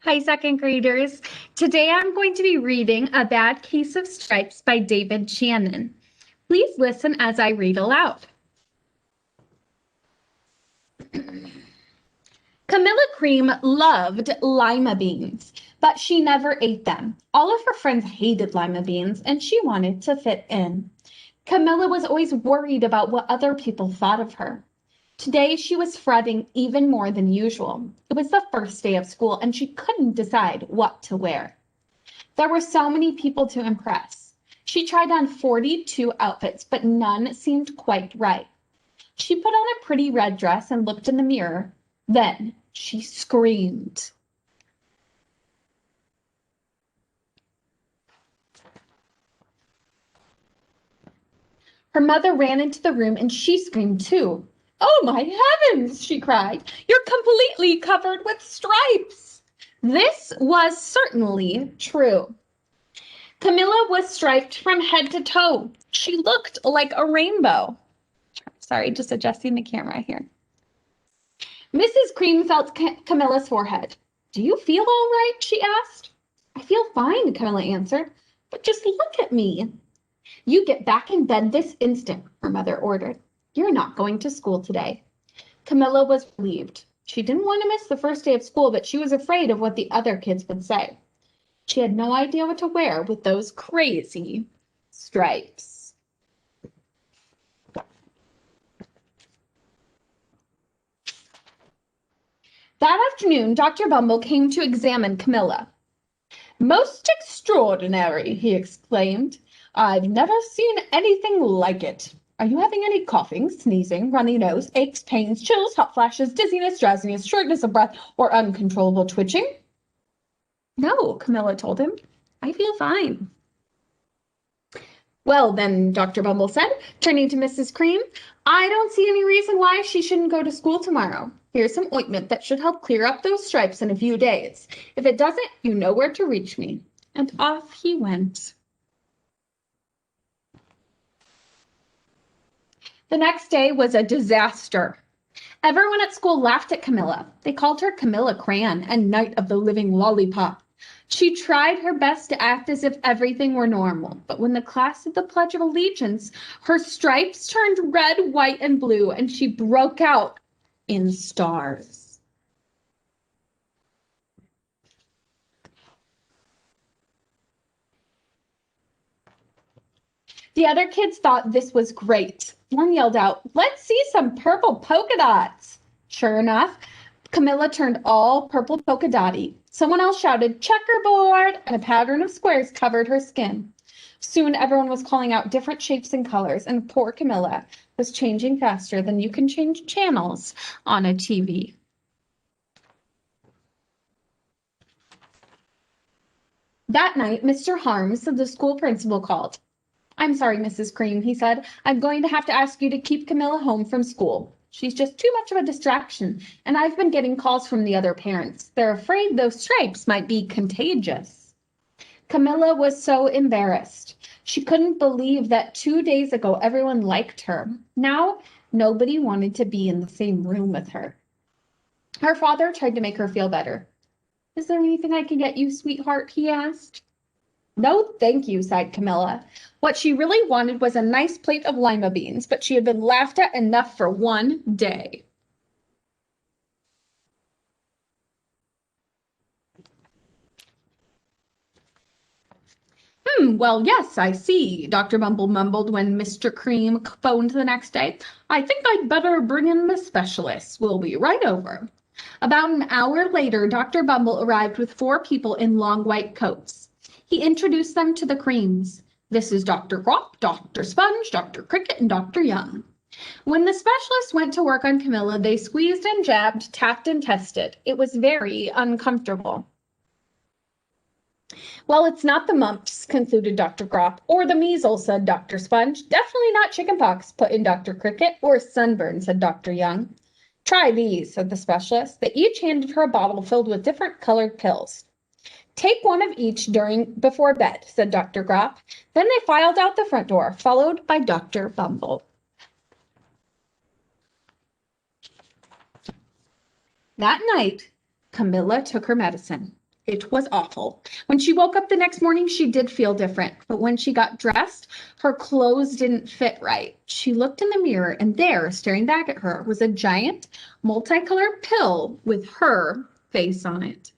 Hi, second graders. Today I'm going to be reading A Bad Case of Stripes by David Shannon. Please listen as I read aloud. Camilla Cream loved lima beans, but she never ate them. All of her friends hated lima beans, and she wanted to fit in. Camilla was always worried about what other people thought of her. Today she was fretting even more than usual. It was the first day of school, and she couldn't decide what to wear. There were so many people to impress. She tried on 42 outfits, but none seemed quite right. She put on a pretty red dress and looked in the mirror. Then she screamed. Her mother ran into the room and she screamed too. "Oh my heavens," she cried. "You're completely covered with stripes." This was certainly true. Camilla was striped from head to toe. She looked like a rainbow. Sorry, just adjusting the camera here. Mrs. Cream felt Camilla's forehead. "Do you feel all right?" she asked. "I feel fine," Camilla answered. "But just look at me." "You get back in bed this instant," her mother ordered. "You're not going to school today." Camilla was relieved. She didn't want to miss the first day of school, but she was afraid of what the other kids would say. She had no idea what to wear with those crazy stripes. That afternoon, Dr. Bumble came to examine Camilla. "Most extraordinary," he exclaimed. "I've never seen anything like it. Are you having any coughing, sneezing, runny nose, aches, pains, chills, hot flashes, dizziness, drowsiness, shortness of breath, or uncontrollable twitching?" "No," Camilla told him. "I feel fine." "Well, then," Dr. Bumble said, turning to Mrs. Cream, "I don't see any reason why she shouldn't go to school tomorrow. Here's some ointment that should help clear up those stripes in a few days. If it doesn't, you know where to reach me." And off he went. The next day was a disaster. Everyone at school laughed at Camilla. They called her Camilla Crayon and Knight of the Living Lollipop. She tried her best to act as if everything were normal, but when the class did the Pledge of Allegiance, her stripes turned red, white, and blue, and she broke out in stars. The other kids thought this was great. One yelled out, "Let's see some purple polka dots." Sure enough, Camilla turned all purple polka dotty. Someone else shouted, "Checkerboard," and a pattern of squares covered her skin. Soon everyone was calling out different shapes and colors, and poor Camilla was changing faster than you can change channels on a TV. That night, Mr. Harms, the school principal, called. "I'm sorry, Mrs. Cream," he said. "I'm going to have to ask you to keep Camilla home from school. She's just too much of a distraction, and I've been getting calls from the other parents. They're afraid those stripes might be contagious." Camilla was so embarrassed. She couldn't believe that 2 days ago everyone liked her. Now nobody wanted to be in the same room with her. Her father tried to make her feel better. "Is there anything I can get you, sweetheart?" he asked. "No, thank you," sighed Camilla. What she really wanted was a nice plate of lima beans, but she had been laughed at enough for one day. Well, yes, I see," Dr. Bumble mumbled when Mr. Cream phoned the next day. "I think I'd better bring in the specialist. We'll be right over." About an hour later, Dr. Bumble arrived with 4 people in long white coats. He introduced them to the Creams. "This is Dr. Grop, Dr. Sponge, Dr. Cricket, and Dr. Young." When the specialist went to work on Camilla, they squeezed and jabbed, tapped and tested. It was very uncomfortable. "Well, it's not the mumps," concluded Dr. Grop. "Or the measles," said Dr. Sponge. "Definitely not chickenpox," put in Dr. Cricket. "Or sunburn," said Dr. Young. "Try these," said the specialist. They each handed her a bottle filled with different colored pills. "Take one of each before bed," said Dr. Grop. Then they filed out the front door, followed by Dr. Bumble. That night, Camilla took her medicine. It was awful. When she woke up the next morning, she did feel different, but when she got dressed, her clothes didn't fit right. She looked in the mirror, and there, staring back at her, was a giant, multicolored pill with her face on it.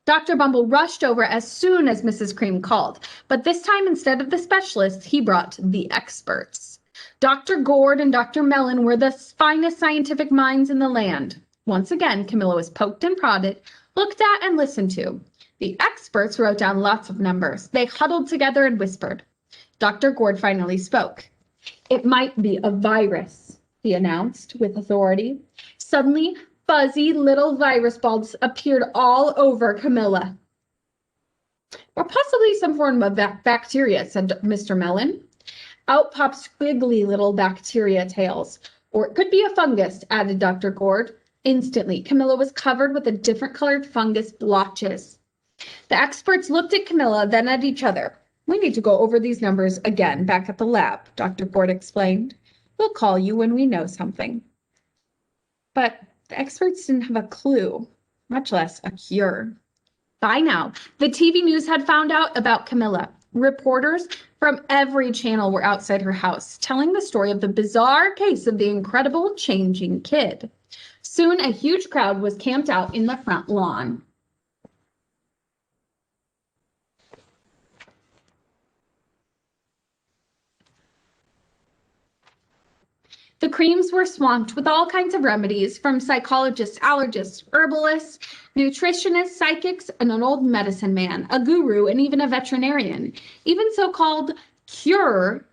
Dr. Bumble rushed over as soon as Mrs. Cream called, but this time, instead of the specialists, he brought the experts. Dr. Gord and Dr. Mellon were the finest scientific minds in the land. Once again, Camilla was poked and prodded, looked at and listened to. The experts wrote down lots of numbers. They huddled together and whispered. Dr. Gord finally spoke. "It might be a virus," he announced with authority. Suddenly, fuzzy little virus balls appeared all over Camilla. "Or possibly some form of bacteria," said Mr. Mellon. "Out popped squiggly little bacteria tails. Or it could be a fungus," added Dr. Gord. Instantly, Camilla was covered with a different colored fungus blotches. The experts looked at Camilla, then at each other. "We need to go over these numbers again back at the lab," Dr. Gord explained. "We'll call you when we know something." But the experts didn't have a clue, much less a cure. By now, the TV news had found out about Camilla. Reporters from every channel were outside her house, telling the story of the bizarre case of the incredible changing kid. Soon, a huge crowd was camped out in the front lawn. The Creams were swamped with all kinds of remedies, from psychologists, allergists, herbalists, nutritionists, psychics, and an old medicine man, a guru, and even a veterinarian. Each so-called cure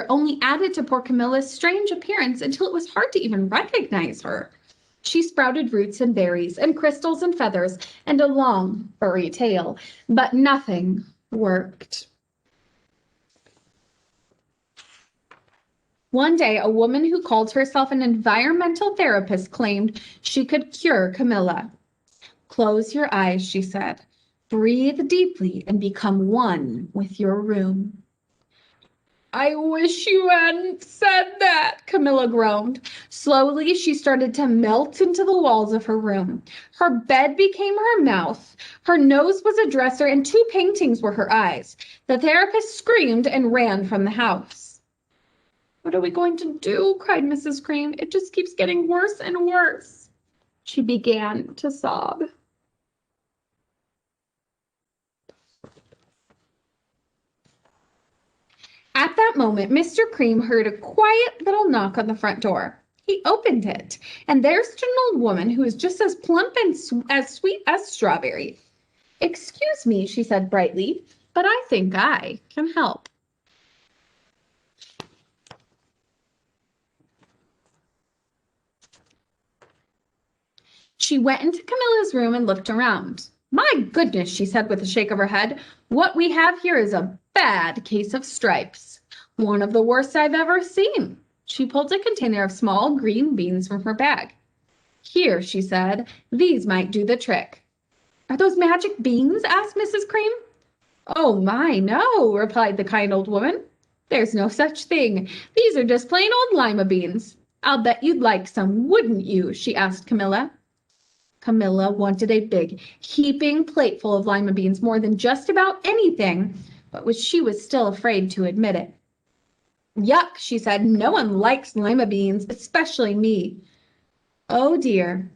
only added to poor Camilla's strange appearance until it was hard to even recognize her. She sprouted roots and berries and crystals and feathers and a long, furry tail, but nothing worked. One day, a woman who called herself an environmental therapist claimed she could cure Camilla. "Close your eyes," she said. "Breathe deeply and become one with your room." "I wish you hadn't said that," Camilla groaned. Slowly, she started to melt into the walls of her room. Her bed became her mouth. Her nose was a dresser, and 2 paintings were her eyes. The therapist screamed and ran from the house. "What are we going to do?" cried Mrs. Cream. "It just keeps getting worse and worse." She began to sob. At that moment, Mr. Cream heard a quiet little knock on the front door. He opened it, and there stood an old woman who was just as plump and as sweet as strawberry. "Excuse me," she said brightly, "but I think I can help." She went into Camilla's room and looked around. "My goodness," she said with a shake of her head, "what we have here is a bad case of stripes. One of the worst I've ever seen." She pulled a container of small green beans from her bag. "Here," she said, "these might do the trick." "Are those magic beans?" asked Mrs. Cream. "Oh my, no," replied the kind old woman. "There's no such thing. These are just plain old lima beans. I'll bet you'd like some, wouldn't you?" she asked Camilla. Camilla wanted a big, heaping plateful of lima beans more than just about anything, but she was still afraid to admit it. "Yuck," she said. "No one likes lima beans, especially me." "Oh dear,"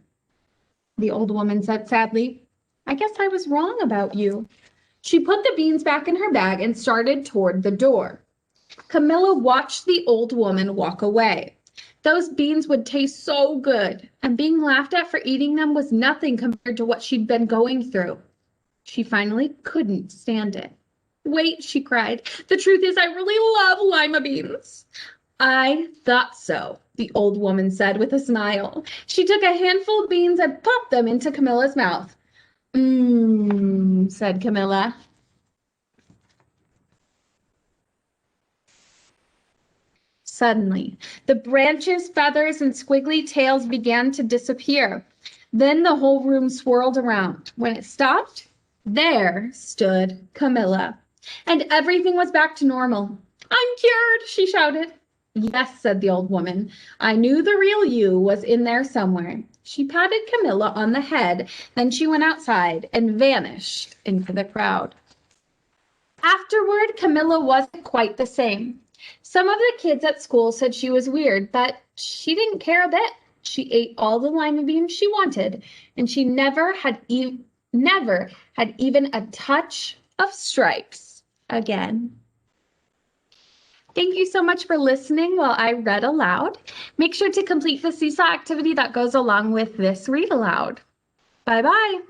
the old woman said sadly. "I guess I was wrong about you." She put the beans back in her bag and started toward the door. Camilla watched the old woman walk away. Those beans would taste so good, and being laughed at for eating them was nothing compared to what she'd been going through. She finally couldn't stand it. "Wait," she cried. "The truth is, I really love lima beans." "I thought so," the old woman said with a smile. She took a handful of beans and popped them into Camilla's mouth. "Mmm," said Camilla. Suddenly, the branches, feathers, and squiggly tails began to disappear. Then the whole room swirled around. When it stopped, there stood Camilla, and everything was back to normal. "I'm cured," she shouted. Yes, said the old woman. I knew the real you was in there somewhere. She patted Camilla on the head, then she went outside and vanished into the crowd. Afterward, Camilla wasn't quite the same. Some of the kids at school said she was weird, but she didn't care a bit. She ate all the lima beans she wanted, and she never had even a touch of stripes again. Thank you so much for listening while I read aloud. Make sure to complete the seesaw activity that goes along with this read aloud. Bye-bye.